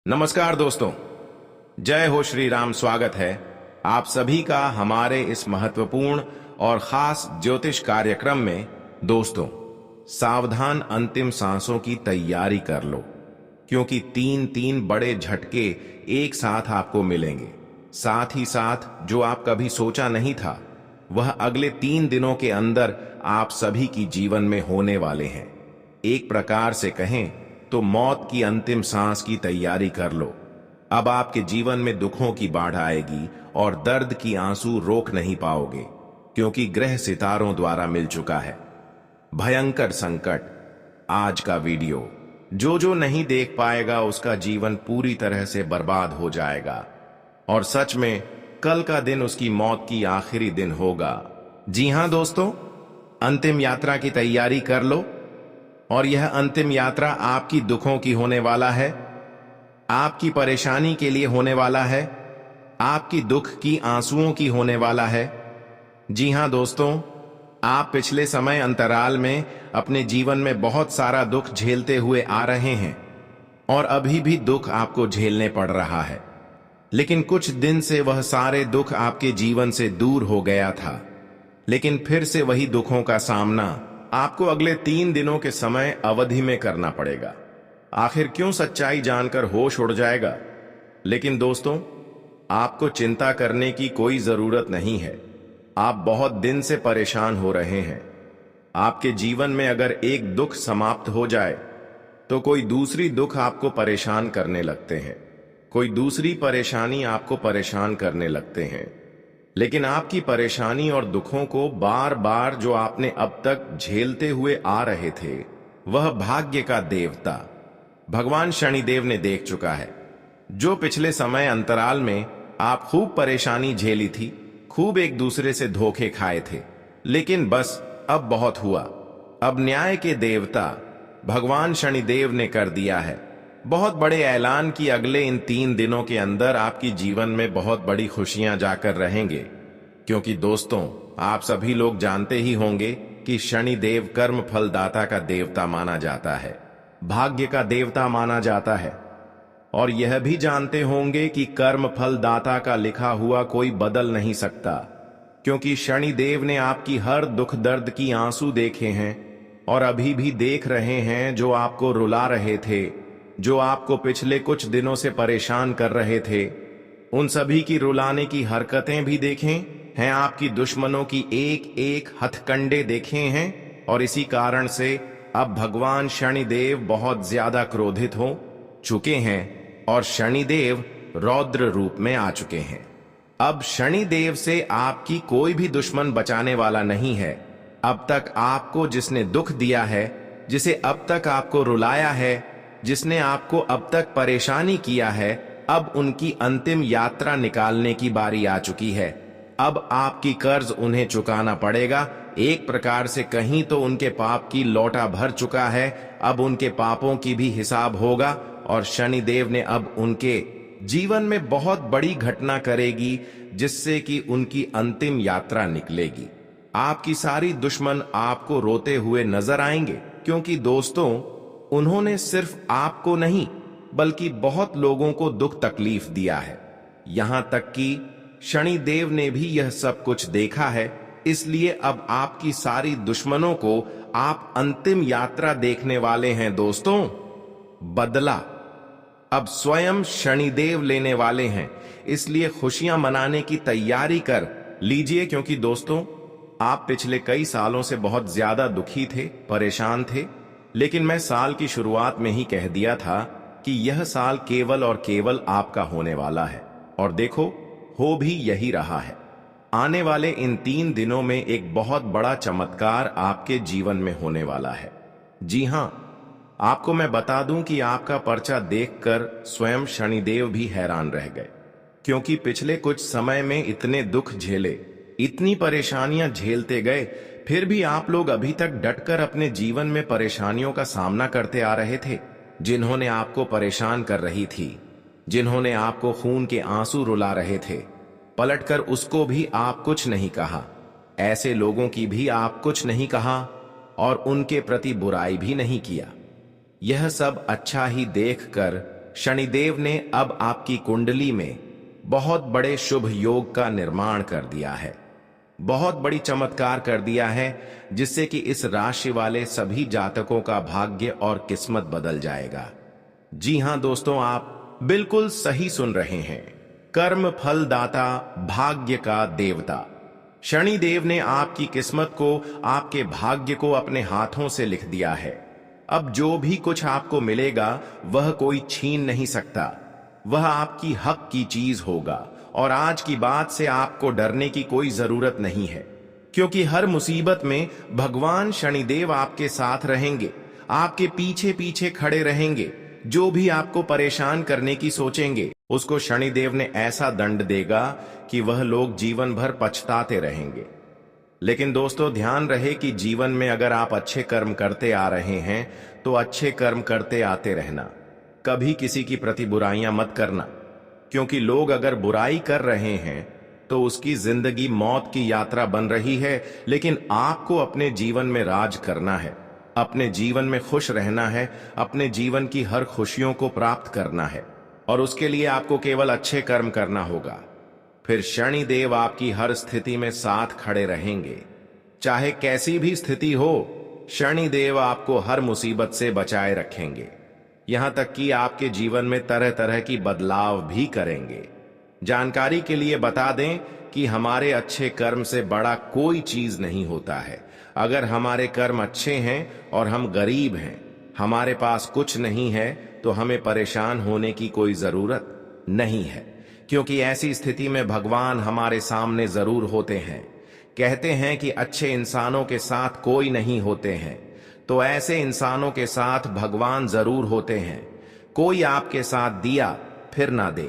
नमस्कार दोस्तों, जय हो श्री राम। स्वागत है आप सभी का हमारे इस महत्वपूर्ण और खास ज्योतिष कार्यक्रम में। दोस्तों, सावधान, अंतिम सांसों की तैयारी कर लो, क्योंकि तीन तीन बड़े झटके एक साथ आपको मिलेंगे। साथ ही साथ जो आप कभी सोचा नहीं था, वह अगले 3 दिनों के अंदर आप सभी की जीवन में होने वाले हैं। एक प्रकार से कहें तो मौत की अंतिम सांस की तैयारी कर लो। अब आपके जीवन में दुखों की बाढ़ आएगी और दर्द की आंसू रोक नहीं पाओगे, क्योंकि ग्रह सितारों द्वारा मिल चुका है भयंकर संकट। आज का वीडियो जो नहीं देख पाएगा उसका जीवन पूरी तरह से बर्बाद हो जाएगा, और सच में कल का दिन उसकी मौत की आखिरी दिन होगा। जी हां दोस्तों, अंतिम यात्रा की तैयारी कर लो, और यह अंतिम यात्रा आपकी दुखों की होने वाला है, आपकी परेशानी के लिए होने वाला है, आपकी दुख की आंसुओं की होने वाला है। जी हां दोस्तों, आप पिछले समय अंतराल में अपने जीवन में बहुत सारा दुख झेलते हुए आ रहे हैं, और अभी भी दुख आपको झेलने पड़ रहा है। लेकिन कुछ दिन से वह सारे दुख आपके जीवन से दूर हो गया था, लेकिन फिर से वही दुखों का सामना आपको अगले 3 दिनों के समय अवधि में करना पड़ेगा। आखिर क्यों सच्चाई जानकर होश उड़ जाएगा। लेकिन दोस्तों, आपको चिंता करने की कोई जरूरत नहीं है। आप बहुत दिन से परेशान हो रहे हैं। आपके जीवन में अगर एक दुख समाप्त हो जाए तो कोई दूसरी दुख आपको परेशान करने लगते हैं, कोई दूसरी परेशानी आपको परेशान करने लगते हैं। लेकिन आपकी परेशानी और दुखों को बार बार जो आपने अब तक झेलते हुए आ रहे थे, वह भाग्य का देवता भगवान शनिदेव ने देख चुका है। जो पिछले समय अंतराल में आप खूब परेशानी झेली थी, खूब एक दूसरे से धोखे खाए थे, लेकिन बस अब बहुत हुआ। अब न्याय के देवता भगवान शनिदेव ने कर दिया है बहुत बड़े ऐलान की अगले इन 3 दिनों के अंदर आपकी जीवन में बहुत बड़ी खुशियां जाकर रहेंगे। क्योंकि दोस्तों, आप सभी लोग जानते ही होंगे कि शनिदेव कर्म फलदाता का देवता माना जाता है, भाग्य का देवता माना जाता है। और यह भी जानते होंगे कि कर्म फलदाता का लिखा हुआ कोई बदल नहीं सकता, क्योंकि शनिदेव ने आपकी हर दुख दर्द की आंसू देखे हैं और अभी भी देख रहे हैं। जो आपको रुला रहे थे, जो आपको पिछले कुछ दिनों से परेशान कर रहे थे, उन सभी की रुलाने की हरकतें भी देखें हैं। आपकी दुश्मनों की एक एक हथकंडे देखे हैं, और इसी कारण से अब भगवान शनिदेव बहुत ज्यादा क्रोधित हो चुके हैं और शनिदेव रौद्र रूप में आ चुके हैं। अब शनिदेव से आपकी कोई भी दुश्मन बचाने वाला नहीं है। अब तक आपको जिसने दुख दिया है, जिसे अब तक आपको रुलाया है, जिसने आपको अब तक परेशानी किया है, अब उनकी अंतिम यात्रा निकालने की बारी आ चुकी है। अब आपकी कर्ज उन्हें चुकाना पड़ेगा। एक प्रकार से कहीं तो उनके पाप की लौटा भर चुका है, अब उनके पापों की भी हिसाब होगा, और शनिदेव ने अब उनके जीवन में बहुत बड़ी घटना करेगी, जिससे कि उनकी अंतिम यात्रा निकलेगी। आपकी सारी दुश्मन आपको रोते हुए नजर आएंगे, क्योंकि दोस्तों, उन्होंने सिर्फ आपको नहीं बल्कि बहुत लोगों को दुख तकलीफ दिया है। यहां तक कि शनिदेव ने भी यह सब कुछ देखा है। इसलिए अब आपकी सारी दुश्मनों को आप अंतिम यात्रा देखने वाले हैं। दोस्तों, बदला अब स्वयं शनिदेव लेने वाले हैं। इसलिए खुशियां मनाने की तैयारी कर लीजिए, क्योंकि दोस्तों, आप पिछले कई सालों से बहुत ज्यादा दुखी थे, परेशान थे। लेकिन मैं साल की शुरुआत में ही कह दिया था कि यह साल केवल और केवल आपका होने वाला है, और देखो, हो भी यही रहा है। आने वाले इन 3 दिनों में एक बहुत बड़ा चमत्कार आपके जीवन में होने वाला है। जी हां, आपको मैं बता दूं कि आपका पर्चा देखकर स्वयं शनिदेव भी हैरान रह गए, क्योंकि पिछले कुछ समय में इतने दुख झेले, इतनी परेशानियां झेलते गए, फिर भी आप लोग अभी तक डटकर अपने जीवन में परेशानियों का सामना करते आ रहे थे। जिन्होंने आपको परेशान कर रही थी, जिन्होंने आपको खून के आंसू रुला रहे थे, पलटकर उसको भी आप कुछ नहीं कहा। ऐसे लोगों की भी आप कुछ नहीं कहा और उनके प्रति बुराई भी नहीं किया। यह सब अच्छा ही देखकर शनिदेव ने अब आपकी कुंडली में बहुत बड़े शुभ योग का निर्माण कर दिया है, बहुत बड़ी चमत्कार कर दिया है, जिससे कि इस राशि वाले सभी जातकों का भाग्य और किस्मत बदल जाएगा। जी हां दोस्तों, आप बिल्कुल सही सुन रहे हैं। कर्म फल दाता, भाग्य का देवता शनिदेव ने आपकी किस्मत को, आपके भाग्य को अपने हाथों से लिख दिया है। अब जो भी कुछ आपको मिलेगा वह कोई छीन नहीं सकता, वह आपकी हक की चीज होगा। और आज की बात से आपको डरने की कोई जरूरत नहीं है, क्योंकि हर मुसीबत में भगवान शनिदेव आपके साथ रहेंगे, आपके पीछे पीछे खड़े रहेंगे। जो भी आपको परेशान करने की सोचेंगे उसको शनिदेव ने ऐसा दंड देगा कि वह लोग जीवन भर पछताते रहेंगे। लेकिन दोस्तों, ध्यान रहे कि जीवन में अगर आप अच्छे कर्म करते आ रहे हैं तो अच्छे कर्म करते आते रहना, कभी किसी की प्रति बुराइयां मत करना, क्योंकि लोग अगर बुराई कर रहे हैं तो उसकी जिंदगी मौत की यात्रा बन रही है। लेकिन आपको अपने जीवन में राज करना है, अपने जीवन में खुश रहना है, अपने जीवन की हर खुशियों को प्राप्त करना है, और उसके लिए आपको केवल अच्छे कर्म करना होगा। फिर शनिदेव आपकी हर स्थिति में साथ खड़े रहेंगे, चाहे कैसी भी स्थिति हो। शनिदेव आपको हर मुसीबत से बचाए रखेंगे, यहां तक कि आपके जीवन में तरह तरह की बदलाव भी करेंगे। जानकारी के लिए बता दें कि हमारे अच्छे कर्म से बड़ा कोई चीज नहीं होता है। अगर हमारे कर्म अच्छे हैं और हम गरीब हैं, हमारे पास कुछ नहीं है, तो हमें परेशान होने की कोई जरूरत नहीं है, क्योंकि ऐसी स्थिति में भगवान हमारे सामने जरूर होते हैं। कहते हैं कि अच्छे इंसानों के साथ कोई नहीं होते हैं, तो ऐसे इंसानों के साथ भगवान जरूर होते हैं। कोई आपके साथ दिया फिर ना दे,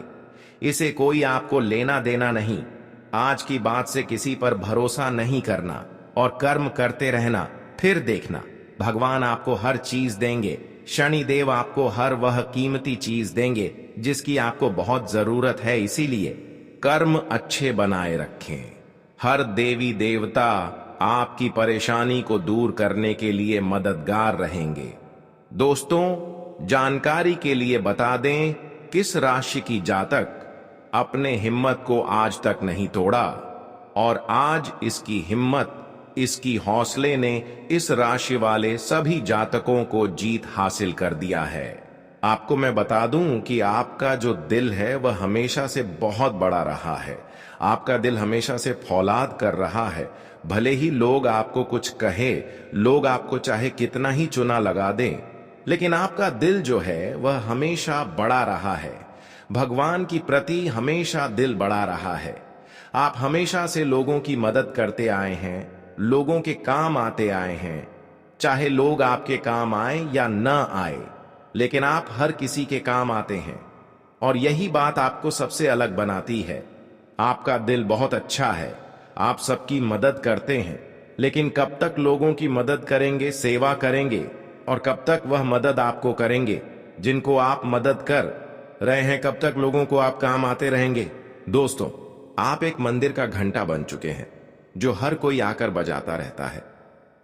इसे कोई आपको लेना देना नहीं। आज की बात से किसी पर भरोसा नहीं करना और कर्म करते रहना, फिर देखना भगवान आपको हर चीज देंगे। शनिदेव आपको हर वह कीमती चीज देंगे जिसकी आपको बहुत जरूरत है। इसीलिए कर्म अच्छे बनाए रखें। हर देवी देवता आपकी परेशानी को दूर करने के लिए मददगार रहेंगे। दोस्तों, जानकारी के लिए बता दें, किस राशि की जातक अपने हिम्मत को आज तक नहीं तोड़ा, और आज इसकी हिम्मत, इसकी हौसले ने इस राशि वाले सभी जातकों को जीत हासिल कर दिया है। आपको मैं बता दूं कि आपका जो दिल है वह हमेशा से बहुत बड़ा रहा है। आपका दिल हमेशा से फौलाद कर रहा है। भले ही लोग आपको कुछ कहे, लोग आपको चाहे कितना ही चुना लगा दें, लेकिन आपका दिल जो है वह हमेशा बड़ा रहा है। भगवान की प्रति हमेशा दिल बड़ा रहा है। आप हमेशा से लोगों की मदद करते आए हैं, लोगों के काम आते आए हैं। चाहे लोग आपके काम आए या न आए, लेकिन आप हर किसी के काम आते हैं, और यही बात आपको सबसे अलग बनाती है। आपका दिल बहुत अच्छा है, आप सबकी मदद करते हैं, लेकिन कब तक लोगों की मदद करेंगे, सेवा करेंगे, और कब तक वह मदद आपको करेंगे जिनको आप मदद कर रहे हैं? कब तक लोगों को आप काम आते रहेंगे? दोस्तों, आप एक मंदिर का घंटा बन चुके हैं जो हर कोई आकर बजाता रहता है,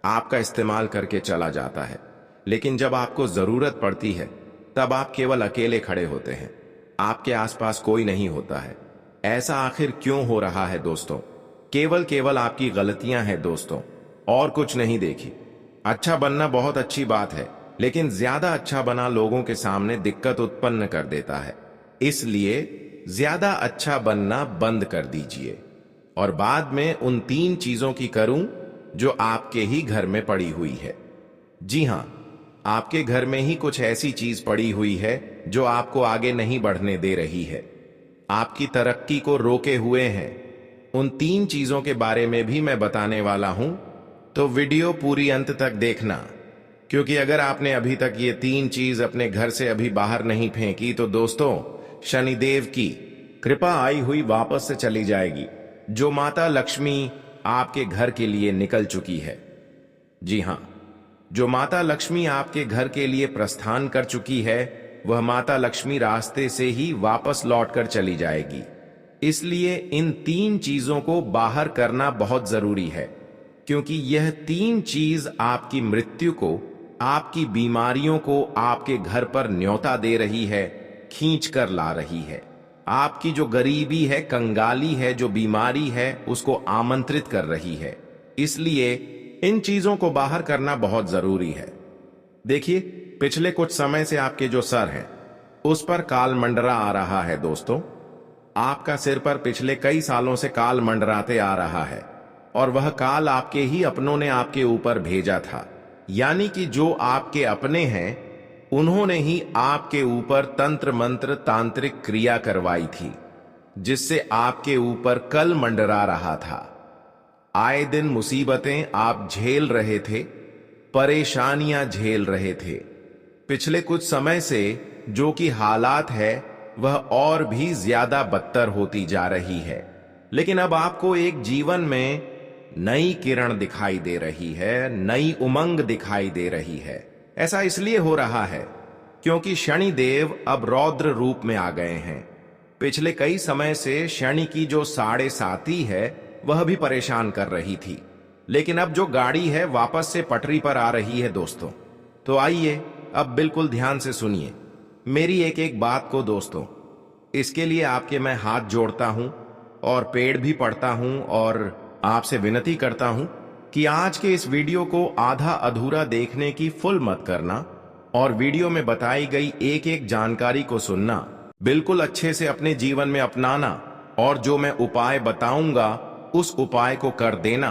आपका इस्तेमाल करके चला जाता है, लेकिन जब आपको जरूरत पड़ती है तब आप केवल अकेले खड़े होते हैं, आपके आसपास कोई नहीं होता है। ऐसा आखिर क्यों हो रहा है दोस्तों? केवल आपकी गलतियां हैं दोस्तों, और कुछ नहीं देखी। अच्छा बनना बहुत अच्छी बात है, लेकिन ज्यादा अच्छा बना लोगों के सामने दिक्कत उत्पन्न कर देता है। इसलिए ज्यादा अच्छा बनना बंद कर दीजिए, और बाद में उन 3 चीजों की करूं जो आपके ही घर में पड़ी हुई है। जी हां, आपके घर में ही कुछ ऐसी चीज पड़ी हुई है जो आपको आगे नहीं बढ़ने दे रही है, आपकी तरक्की को रोके हुए हैं। उन 3 चीजों के बारे में भी मैं बताने वाला हूं, तो वीडियो पूरी अंत तक देखना, क्योंकि अगर आपने अभी तक ये 3 चीज अपने घर से अभी बाहर नहीं फेंकी तो दोस्तों, शनिदेव की कृपा आई हुई वापस से चली जाएगी, जो माता लक्ष्मी आपके घर के लिए निकल चुकी है। जी हां, जो माता लक्ष्मी आपके घर के लिए प्रस्थान कर चुकी है, वह माता लक्ष्मी रास्ते से ही वापस लौटकर चली जाएगी। इसलिए इन 3 चीजों को बाहर करना बहुत जरूरी है, क्योंकि यह 3 चीज आपकी मृत्यु को, आपकी बीमारियों को आपके घर पर न्योता दे रही है। खींच कर ला रही है। आपकी जो गरीबी है, कंगाली है, जो बीमारी है, उसको आमंत्रित कर रही है। इसलिए इन चीजों को बाहर करना बहुत जरूरी है। देखिए, पिछले कुछ समय से आपके जो सर है उस पर काल मंडरा आ रहा है दोस्तों। आपका सिर पर पिछले कई सालों से काल मंडराते आ रहा है और वह काल आपके ही अपनों ने आपके ऊपर भेजा था। यानी कि जो आपके अपने हैं उन्होंने ही आपके ऊपर तंत्र मंत्र तांत्रिक क्रिया करवाई थी, जिससे आपके ऊपर कल मंडरा रहा था। आए दिन मुसीबतें आप झेल रहे थे, परेशानियां झेल रहे थे। पिछले कुछ समय से जो कि हालात है वह और भी ज्यादा बदतर होती जा रही है। लेकिन अब आपको एक जीवन में नई किरण दिखाई दे रही है, नई उमंग दिखाई दे रही है। ऐसा इसलिए हो रहा है क्योंकि शनिदेव अब रौद्र रूप में आ गए हैं। पिछले कई समय से शनि की जो 7.5 है वह भी परेशान कर रही थी, लेकिन अब जो गाड़ी है वापस से पटरी पर आ रही है दोस्तों। तो आइए अब बिल्कुल ध्यान से सुनिए मेरी एक एक बात को दोस्तों। इसके लिए आपके मैं हाथ जोड़ता हूं और पेड़ भी पढ़ता हूं और आपसे विनती करता हूं कि आज के इस वीडियो को आधा अधूरा देखने की फुल मत करना और वीडियो में बताई गई एक एक जानकारी को सुनना, बिल्कुल अच्छे से अपने जीवन में अपनाना और जो मैं उपाय बताऊंगा उस उपाय को कर देना,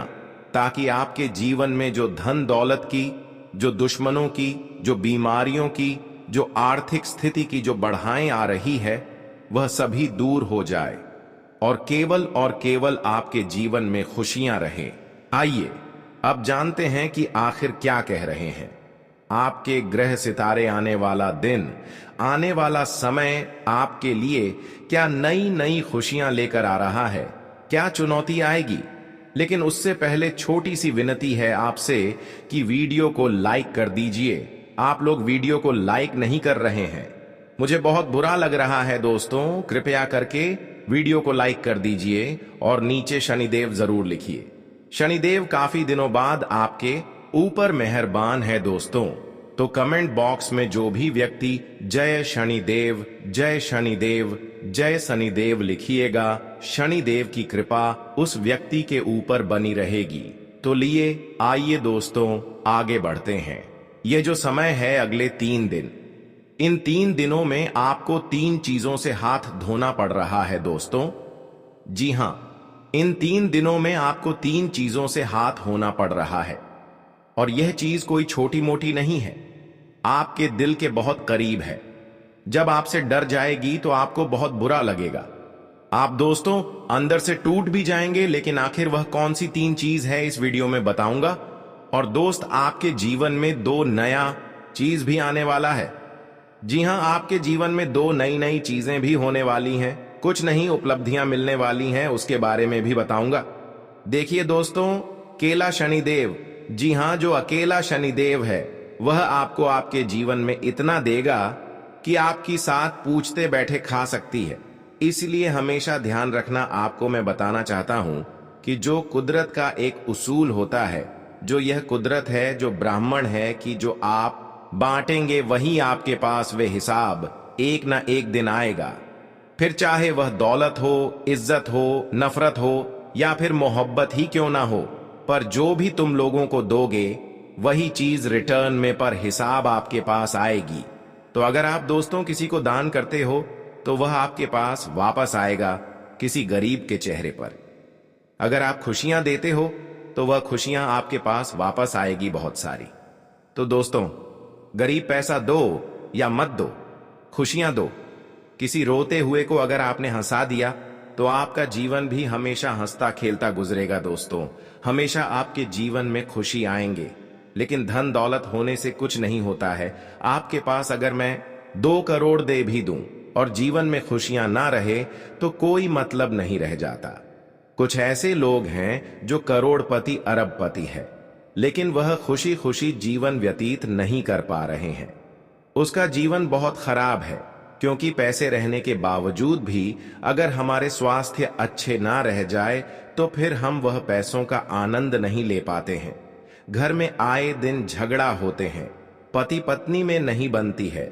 ताकि आपके जीवन में जो धन दौलत की, जो दुश्मनों की, जो बीमारियों की, जो आर्थिक स्थिति की जो बढ़ाएं आ रही है वह सभी दूर हो जाए और केवल आपके जीवन में खुशियां रहें। आइए अब जानते हैं कि आखिर क्या कह रहे हैं। आपके ग्रह सितारे आने वाला दिन, आने वाला समय आपके लिए क्या नई नई खुशियां लेकर आ रहा है, क्या चुनौती आएगी। लेकिन उससे पहले छोटी सी विनती है आपसे कि वीडियो को लाइक कर दीजिए। आप लोग वीडियो को लाइक नहीं कर रहे हैं, मुझे बहुत बुरा लग रहा है दोस्तों। कृपया करके वीडियो को लाइक कर दीजिए और नीचे शनिदेव जरूर लिखिए। शनिदेव काफी दिनों बाद आपके ऊपर मेहरबान है दोस्तों। तो कमेंट बॉक्स में जो भी व्यक्ति जय शनिदेव, जय शनिदेव, जय शनिदेव लिखिएगा, शनिदेव की कृपा उस व्यक्ति के ऊपर बनी रहेगी। तो लिए आइए दोस्तों आगे बढ़ते हैं। ये जो समय है अगले 3 दिन, इन 3 दिनों में आपको 3 चीजों से हाथ धोना पड़ रहा है दोस्तों। जी हां, इन 3 दिनों में आपको 3 चीजों से हाथ होना पड़ रहा है और यह चीज कोई छोटी मोटी नहीं है, आपके दिल के बहुत करीब है। जब आपसे डर जाएगी तो आपको बहुत बुरा लगेगा, आप दोस्तों अंदर से टूट भी जाएंगे। लेकिन आखिर वह कौन सी 3 चीज है इस वीडियो में बताऊंगा। और दोस्त आपके जीवन में 2 नया चीज भी आने वाला है। जी हां, आपके जीवन में 2 नई नई चीजें भी होने वाली हैं, कुछ नहीं उपलब्धियां मिलने वाली हैं, उसके बारे में भी बताऊंगा। देखिए दोस्तों, केला शनिदेव, जी हां, जो अकेला शनिदेव है वह आपको आपके जीवन में इतना देगा कि आपकी साथ पूछते बैठे खा सकती है। इसलिए हमेशा ध्यान रखना, आपको मैं बताना चाहता हूं कि जो कुदरत का एक उसूल होता है, जो यह कुदरत है, जो ब्राह्मण है कि जो आप बांटेंगे वही आपके पास वे हिसाब एक ना एक दिन आएगा। फिर चाहे वह दौलत हो, इज्जत हो, नफरत हो या फिर मोहब्बत ही क्यों ना हो, पर जो भी तुम लोगों को दोगे वही चीज रिटर्न में पर हिसाब आपके पास आएगी। तो अगर आप दोस्तों किसी को दान करते हो तो वह आपके पास वापस आएगा किसी गरीब के चेहरे पर। अगर आप खुशियां देते हो तो वह खुशियां आपके पास वापस आएगी बहुत सारी। तो दोस्तों, गरीब पैसा दो या मत दो, खुशियां दो। किसी रोते हुए को अगर आपने हंसा दिया तो आपका जीवन भी हमेशा हंसता खेलता गुजरेगा दोस्तों। हमेशा आपके जीवन में खुशी आएंगे। लेकिन धन दौलत होने से कुछ नहीं होता है। आपके पास अगर मैं 2 करोड़ दे भी दूं और जीवन में खुशियां ना रहे तो कोई मतलब नहीं रह जाता। कुछ ऐसे लोग हैं जो करोड़पति अरबपति है, लेकिन वह खुशी खुशी जीवन व्यतीत नहीं कर पा रहे हैं। उसका जीवन बहुत खराब है, क्योंकि पैसे रहने के बावजूद भी अगर हमारे स्वास्थ्य अच्छे ना रह जाए तो फिर हम वह पैसों का आनंद नहीं ले पाते हैं। घर में आए दिन झगड़ा होते हैं, पति पत्नी में नहीं बनती है,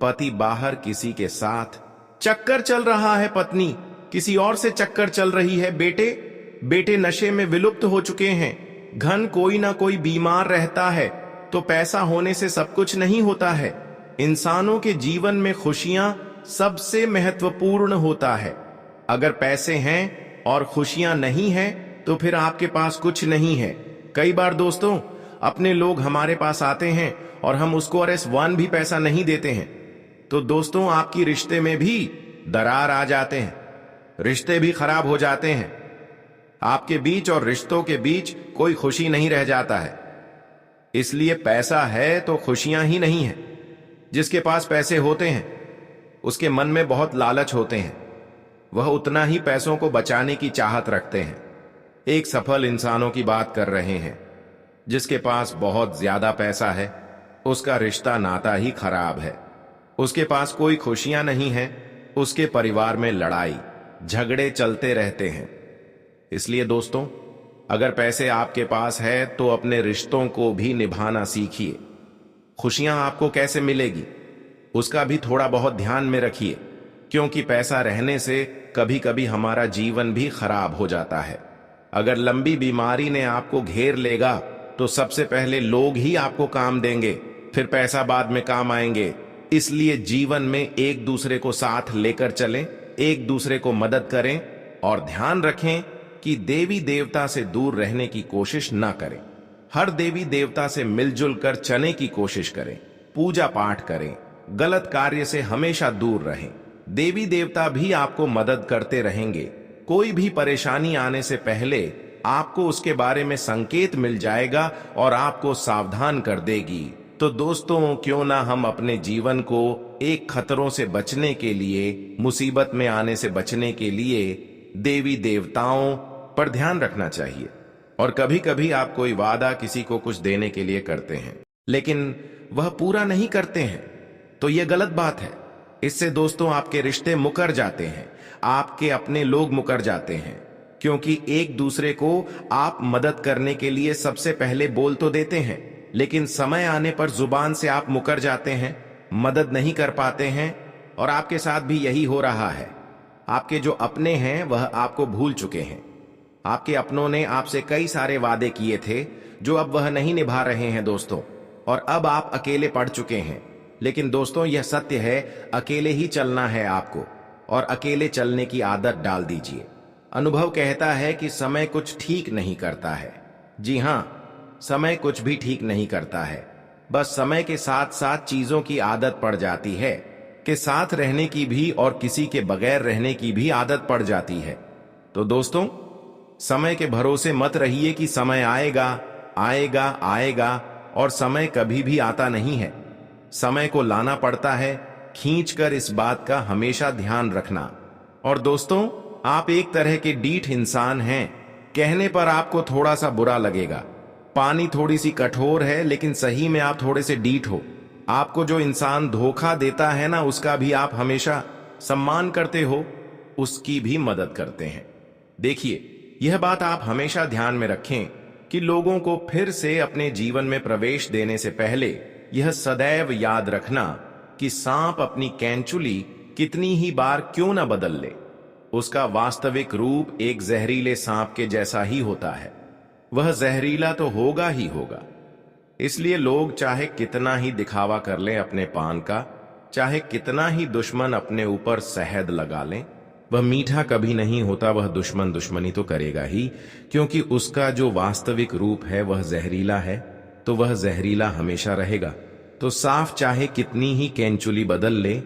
पति बाहर किसी के साथ चक्कर चल रहा है, पत्नी किसी और से चक्कर चल रही है, बेटे नशे में विलुप्त हो चुके हैं, घन कोई ना कोई बीमार रहता है। तो पैसा होने से सब कुछ नहीं होता है। इंसानों के जीवन में खुशियां सबसे महत्वपूर्ण होता है। अगर पैसे हैं और खुशियां नहीं हैं तो फिर आपके पास कुछ नहीं है। कई बार दोस्तों, अपने लोग हमारे पास आते हैं और हम उसको RS1 भी पैसा नहीं देते हैं, तो दोस्तों आपकी रिश्ते में भी दरार आ जाते हैं, रिश्ते भी खराब हो जाते हैं। आपके बीच और रिश्तों के बीच कोई खुशी नहीं रह जाता है। इसलिए पैसा है तो खुशियां ही नहीं है। जिसके पास पैसे होते हैं उसके मन में बहुत लालच होते हैं, वह उतना ही पैसों को बचाने की चाहत रखते हैं। एक सफल इंसानों की बात कर रहे हैं। जिसके पास बहुत ज्यादा पैसा है उसका रिश्ता नाता ही खराब है। उसके पास कोई खुशियां नहीं है, उसके परिवार में लड़ाई झगड़े चलते रहते हैं। इसलिए दोस्तों, अगर पैसे आपके पास है तो अपने रिश्तों को भी निभाना सीखिए। खुशियां आपको कैसे मिलेगी उसका भी थोड़ा बहुत ध्यान में रखिए, क्योंकि पैसा रहने से कभी कभी हमारा जीवन भी खराब हो जाता है। अगर लंबी बीमारी ने आपको घेर लेगा तो सबसे पहले लोग ही आपको काम देंगे, फिर पैसा बाद में काम आएंगे। इसलिए जीवन में एक दूसरे को साथ लेकर चलें, एक दूसरे को मदद करें और ध्यान रखें कि देवी देवता से दूर रहने की कोशिश ना करें। हर देवी देवता से मिलजुल कर चलने की कोशिश करें, पूजा पाठ करें, गलत कार्य से हमेशा दूर रहें। देवी देवता भी आपको मदद करते रहेंगे। कोई भी परेशानी आने से पहले आपको उसके बारे में संकेत मिल जाएगा और आपको सावधान कर देगी। तो दोस्तों, क्यों ना हम अपने जीवन को एक खतरों से बचने के लिए, मुसीबत में आने से बचने के लिए देवी देवताओं पर ध्यान रखना चाहिए। और कभी कभी आप कोई वादा किसी को कुछ देने के लिए करते हैं लेकिन वह पूरा नहीं करते हैं, तो यह गलत बात है। इससे दोस्तों आपके रिश्ते मुकर जाते हैं, आपके अपने लोग मुकर जाते हैं, क्योंकि एक दूसरे को आप मदद करने के लिए सबसे पहले बोल तो देते हैं, लेकिन समय आने पर जुबान से आप मुकर जाते हैं, मदद नहीं कर पाते हैं। और आपके साथ भी यही हो रहा है। आपके जो अपने हैं वह आपको भूल चुके हैं। आपके अपनों ने आपसे कई सारे वादे किए थे जो अब वह नहीं निभा रहे हैं दोस्तों, और अब आप अकेले पड़ चुके हैं। लेकिन दोस्तों, यह सत्य है, अकेले ही चलना है आपको, और अकेले चलने की आदत डाल दीजिए। अनुभव कहता है कि समय कुछ ठीक नहीं करता है। जी हां, समय कुछ भी ठीक नहीं करता है। बस समय के साथ साथ चीजों की आदत पड़ जाती है कि साथ रहने की भी और किसी के बगैर रहने की भी आदत पड़ जाती है। तो दोस्तों, समय के भरोसे मत रहिए कि समय आएगा आएगा आएगा, और समय कभी भी आता नहीं है। समय को लाना पड़ता है खींचकर। इस बात का हमेशा ध्यान रखना। और दोस्तों, आप एक तरह के डीठ इंसान हैं। कहने पर आपको थोड़ा सा बुरा लगेगा, पानी थोड़ी सी कठोर है, लेकिन सही में आप थोड़े से डीठ हो। आपको जो इंसान धोखा देता है ना, उसका भी आप हमेशा सम्मान करते हो, उसकी भी मदद करते हैं। देखिए, यह बात आप हमेशा ध्यान में रखें कि लोगों को फिर से अपने जीवन में प्रवेश देने से पहले यह सदैव याद रखना कि सांप अपनी कैंचुली कितनी ही बार क्यों न बदल ले, उसका वास्तविक रूप एक जहरीले सांप के जैसा ही होता है। वह जहरीला तो होगा ही होगा। इसलिए लोग चाहे कितना ही दिखावा कर लें अपने पान का, चाहे कितना ही दुश्मन अपने ऊपर शहद लगा लें, वह मीठा कभी नहीं होता। वह दुश्मन दुश्मनी तो करेगा ही, क्योंकि उसका जो वास्तविक रूप है वह जहरीला है, तो वह जहरीला हमेशा रहेगा। तो साफ चाहे कितनी ही कैंचुली बदल ले,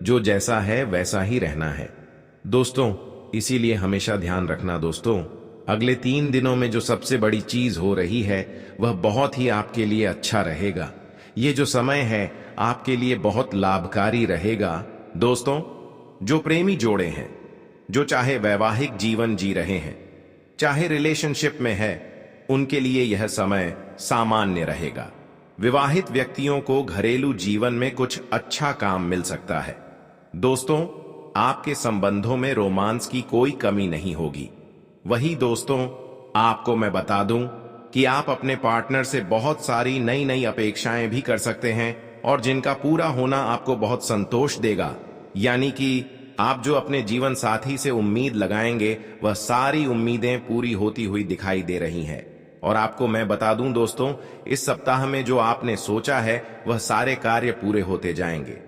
जो जैसा है वैसा ही रहना है दोस्तों। इसीलिए हमेशा ध्यान रखना दोस्तों, अगले 3 दिनों में जो सबसे बड़ी चीज हो रही है वह बहुत ही आपके लिए अच्छा रहेगा। ये जो समय है आपके लिए बहुत लाभकारी रहेगा दोस्तों। जो प्रेमी जोड़े हैं, जो चाहे वैवाहिक जीवन जी रहे हैं, चाहे रिलेशनशिप में है, उनके लिए यह समय सामान्य रहेगा। विवाहित व्यक्तियों को घरेलू जीवन में कुछ अच्छा काम मिल सकता है दोस्तों। आपके संबंधों में रोमांस की कोई कमी नहीं होगी। वही दोस्तों, आपको मैं बता दूं कि आप अपने पार्टनर से बहुत सारी नई नई अपेक्षाएं भी कर सकते हैं, और जिनका पूरा होना आपको बहुत संतोष देगा। यानी कि आप जो अपने जीवन साथी से उम्मीद लगाएंगे वह सारी उम्मीदें पूरी होती हुई दिखाई दे रही हैं। और आपको मैं बता दूं दोस्तों, इस सप्ताह में जो आपने सोचा है वह सारे कार्य पूरे होते जाएंगे।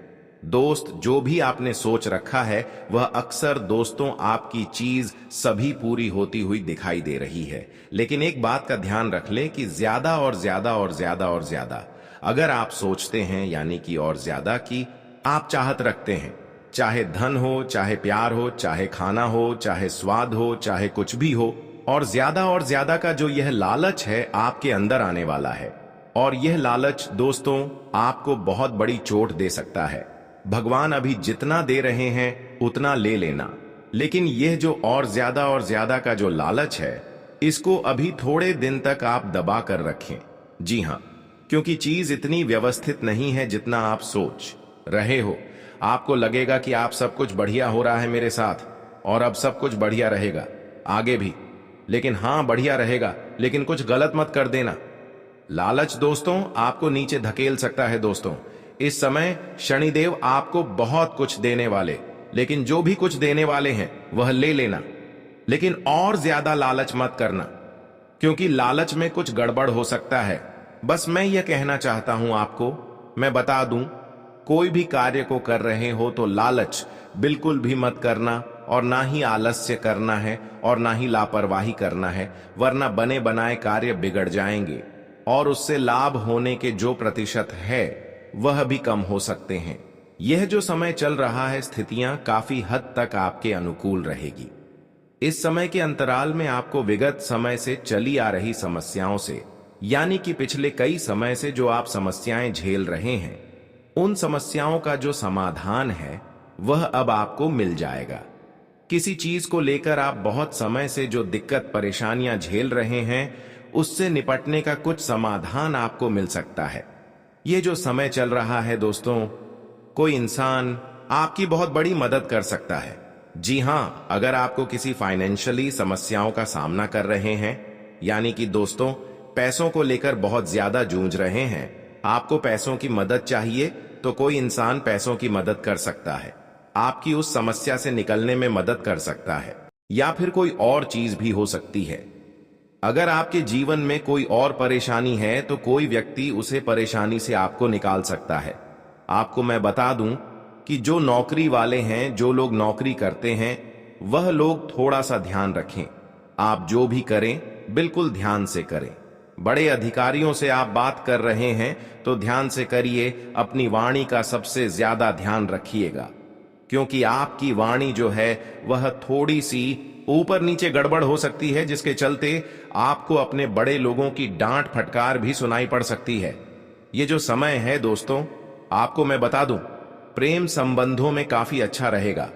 दोस्त, जो भी आपने सोच रखा है वह अक्सर दोस्तों आपकी चीज सभी पूरी होती हुई दिखाई दे रही है। लेकिन एक बात का ध्यान रख लें कि ज्यादा और ज्यादा और ज्यादा और ज्यादा अगर आप सोचते हैं, यानी कि और ज्यादा की आप चाहत रखते हैं, चाहे धन हो, चाहे प्यार हो, चाहे खाना हो, चाहे स्वाद हो, चाहे कुछ भी हो, और ज्यादा का जो यह लालच है आपके अंदर आने वाला है। और यह लालच दोस्तों आपको बहुत बड़ी चोट दे सकता है। भगवान अभी जितना दे रहे हैं उतना ले लेना, लेकिन यह जो और ज्यादा का जो लालच है इसको अभी थोड़े दिन तक आप दबा कर रखें। जी हाँ, क्योंकि चीज इतनी व्यवस्थित नहीं है जितना आप सोच रहे हो। आपको लगेगा कि आप सब कुछ बढ़िया हो रहा है मेरे साथ और अब सब कुछ बढ़िया रहेगा आगे भी, लेकिन हाँ बढ़िया रहेगा, लेकिन कुछ गलत मत कर देना। लालच दोस्तों आपको नीचे धकेल सकता है। दोस्तों, इस समय शनिदेव आपको बहुत कुछ देने वाले, लेकिन जो भी कुछ देने वाले हैं वह ले लेना, लेकिन और ज्यादा लालच मत करना, क्योंकि लालच में कुछ गड़बड़ हो सकता है। बस मैं यह कहना चाहता हूं आपको, मैं बता दूं, कोई भी कार्य को कर रहे हो तो लालच बिल्कुल भी मत करना, और ना ही आलस्य करना है और ना ही लापरवाही करना है, वरना बने बनाए कार्य बिगड़ जाएंगे और उससे लाभ होने के जो प्रतिशत है वह भी कम हो सकते हैं। यह जो समय चल रहा है स्थितियां काफी हद तक आपके अनुकूल रहेगी। इस समय के अंतराल में आपको विगत समय से चली आ रही समस्याओं से, यानी कि पिछले कई समय से जो आप समस्याएं झेल रहे हैं, उन समस्याओं का जो समाधान है वह अब आपको मिल जाएगा। किसी चीज को लेकर आप बहुत समय से जो दिक्कत परेशानियां झेल रहे हैं उससे निपटने का कुछ समाधान आपको मिल सकता है। ये जो समय चल रहा है दोस्तों, कोई इंसान आपकी बहुत बड़ी मदद कर सकता है। जी हां, अगर आपको किसी फाइनेंशियली समस्याओं का सामना कर रहे हैं, यानी कि दोस्तों पैसों को लेकर बहुत ज्यादा जूझ रहे हैं, आपको पैसों की मदद चाहिए, तो कोई इंसान पैसों की मदद कर सकता है, आपकी उस समस्या से निकलने में मदद कर सकता है, या फिर कोई और चीज भी हो सकती है। अगर आपके जीवन में कोई और परेशानी है तो कोई व्यक्ति उसे परेशानी से आपको निकाल सकता है। आपको मैं बता दूं कि जो नौकरी वाले हैं, जो लोग नौकरी करते हैं, वह लोग थोड़ा सा ध्यान रखें। आप जो भी करें बिल्कुल ध्यान से करें। बड़े अधिकारियों से आप बात कर रहे हैं तो ध्यान से करिए, अपनी वाणी का सबसे ज्यादा ध्यान रखिएगा, क्योंकि आपकी वाणी जो है वह थोड़ी सी ऊपर नीचे गड़बड़ हो सकती है, जिसके चलते आपको अपने बड़े लोगों की डांट फटकार भी सुनाई पड़ सकती है। ये जो समय है दोस्तों, आपको मैं बता दूं, प्रेम संबंधों में काफी अच्छा रहेगा।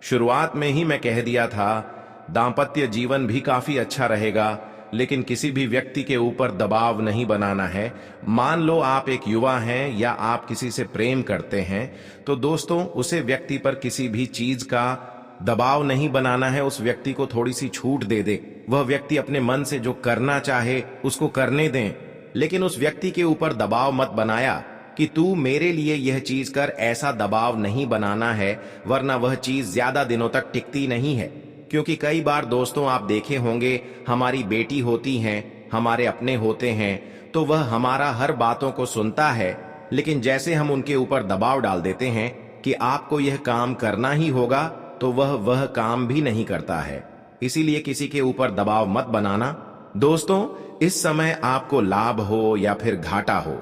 शुरुआत में ही मैं कह दिया था, दांपत्य जीवन भी काफी अच्छा रहेगा, लेकिन किसी भी व्यक्ति के ऊपर दबाव नहीं बनाना है। मान लो आप एक युवा हैं या आप किसी से प्रेम करते हैं, तो दोस्तों उसे व्यक्ति पर किसी भी चीज का दबाव नहीं बनाना है। उस व्यक्ति को थोड़ी सी छूट दे दे, वह व्यक्ति अपने मन से जो करना चाहे उसको करने दें, लेकिन उस व्यक्ति के ऊपर दबाव मत बनाया कि तू मेरे लिए यह चीज कर। ऐसा दबाव नहीं बनाना है, वरना वह चीज ज्यादा दिनों तक टिकती नहीं है। क्योंकि कई बार दोस्तों आप देखे होंगे, हमारी बेटी होती हैं, हमारे अपने होते हैं, तो वह हमारा हर बातों को सुनता है, लेकिन जैसे हम उनके ऊपर दबाव डाल देते हैं कि आपको यह काम करना ही होगा, तो वह काम भी नहीं करता है। इसीलिए किसी के ऊपर दबाव मत बनाना। दोस्तों, इस समय आपको लाभ हो या फिर घाटा हो,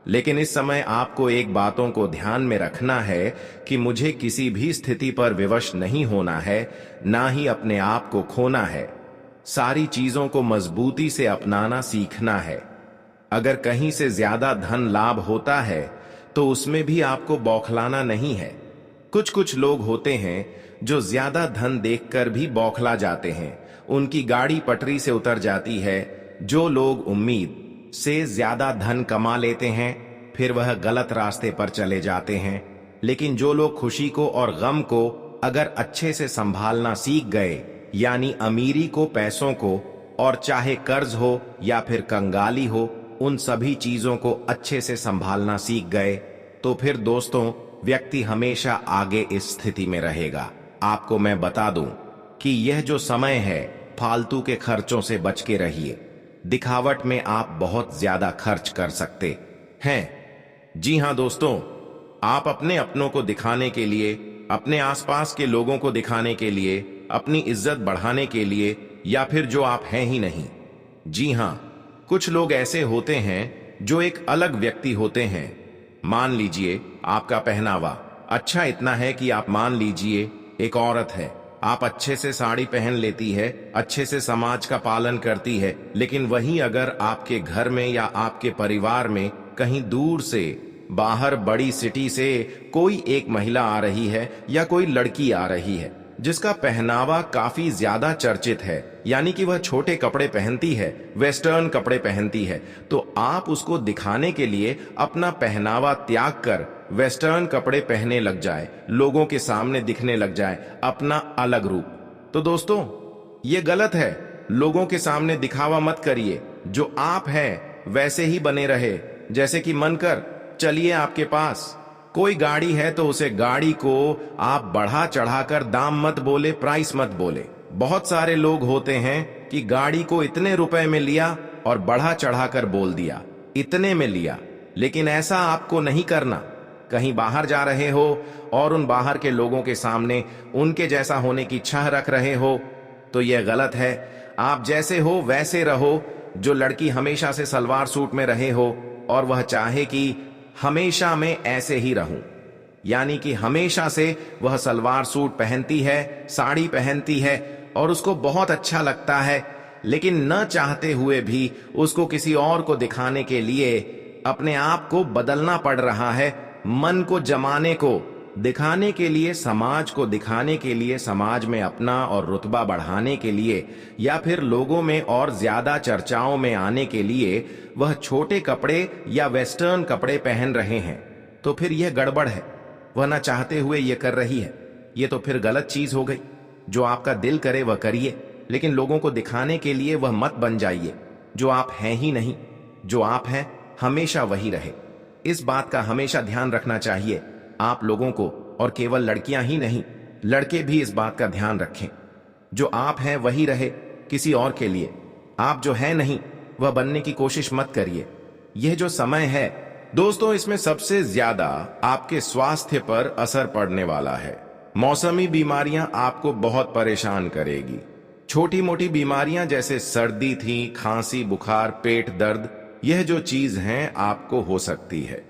लेकिन इस समय आपको एक बातों को ध्यान में रखना है कि मुझे किसी भी स्थिति पर विवश नहीं होना है, ना ही अपने आप को खोना है। सारी चीजों को मजबूती से अपनाना सीखना है। अगर कहीं से ज्यादा धन लाभ होता है तो उसमें भी आपको बौखलाना नहीं है। कुछ लोग होते हैं जो ज्यादा धन देखकर भी बौखला जाते हैं, उनकी गाड़ी पटरी से उतर जाती है। जो लोग उम्मीद से ज्यादा धन कमा लेते हैं फिर वह गलत रास्ते पर चले जाते हैं, लेकिन जो लोग खुशी को और गम को अगर अच्छे से संभालना सीख गए, यानी अमीरी को, पैसों को, और चाहे कर्ज हो या फिर कंगाली हो, उन सभी चीजों को अच्छे से संभालना सीख गए, तो फिर दोस्तों व्यक्ति हमेशा इस स्थिति में रहेगा। आपको मैं बता दूं कि यह जो समय है, फालतू के खर्चों से बच के रहिए। दिखावट में आप बहुत ज्यादा खर्च कर सकते हैं। जी हां दोस्तों, आप अपने अपनों को दिखाने के लिए, अपने आसपास के लोगों को दिखाने के लिए, अपनी इज्जत बढ़ाने के लिए, या फिर जो आप हैं ही नहीं। जी हां, कुछ लोग ऐसे होते हैं जो एक अलग व्यक्ति होते हैं। मान लीजिए आपका पहनावा अच्छा इतना है कि आप मान लीजिए एक औरत है, आप अच्छे से साड़ी पहन लेती है, अच्छे से समाज का पालन करती है, लेकिन वहीं अगर आपके घर में या आपके परिवार में कहीं दूर से, बाहर बड़ी सिटी से कोई एक महिला आ रही है या कोई लड़की आ रही है जिसका पहनावा काफी ज्यादा चर्चित है, यानी कि वह छोटे कपड़े पहनती है, वेस्टर्न कपड़े पहनती है, तो आप उसको दिखाने के लिए अपना पहनावा त्याग कर वेस्टर्न कपड़े पहनने लग जाए, लोगों के सामने दिखने लग जाए अपना अलग रूप। तो दोस्तों ये गलत है। लोगों के सामने दिखावा मत करिए, जो आप हैं वैसे ही बने रहे। जैसे कि मन कर चलिए, आपके पास कोई गाड़ी है तो उसे गाड़ी को आप बढ़ा चढ़ाकर दाम मत बोले, प्राइस मत बोले। बहुत सारे लोग होते हैं कि गाड़ी को इतने रुपए में लिया और बढ़ा चढ़ाकर बोल दिया इतने में लिया, लेकिन ऐसा आपको नहीं करना। कहीं बाहर जा रहे हो और उन बाहर के लोगों के सामने उनके जैसा होने की चाह रख रहे हो तो यह गलत है। आप जैसे हो वैसे रहो। जो लड़की हमेशा से सलवार सूट में रहे हो और वह चाहे कि हमेशा मैं ऐसे ही रहूं, यानी कि हमेशा से वह सलवार सूट पहनती है, साड़ी पहनती है और उसको बहुत अच्छा लगता है, लेकिन न चाहते हुए भी उसको किसी और को दिखाने के लिए अपने आप को बदलना पड़ रहा है, मन को जमाने को दिखाने के लिए, समाज को दिखाने के लिए, समाज में अपना और रुतबा बढ़ाने के लिए, या फिर लोगों में और ज्यादा चर्चाओं में आने के लिए वह छोटे कपड़े या वेस्टर्न कपड़े पहन रहे हैं, तो फिर यह गड़बड़ है। वह ना चाहते हुए यह कर रही है, यह तो फिर गलत चीज हो गई। जो आपका दिल करे वह करिए, लेकिन लोगों को दिखाने के लिए वह मत बन जाइए जो आप हैं ही नहीं। जो आप हैं हमेशा वही रहे। इस बात का हमेशा ध्यान रखना चाहिए आप लोगों को, और केवल लड़कियां ही नहीं, लड़के भी इस बात का ध्यान रखें। जो आप हैं वही रहे, किसी और के लिए आप जो है नहीं वह बनने की कोशिश मत करिए। यह जो समय है दोस्तों, इसमें सबसे ज्यादा आपके स्वास्थ्य पर असर पड़ने वाला है। मौसमी बीमारियां आपको बहुत परेशान करेगी। छोटी मोटी बीमारियां जैसे सर्दी थी, खांसी, बुखार, पेट दर्द, यह जो चीज हैं आपको हो सकती है।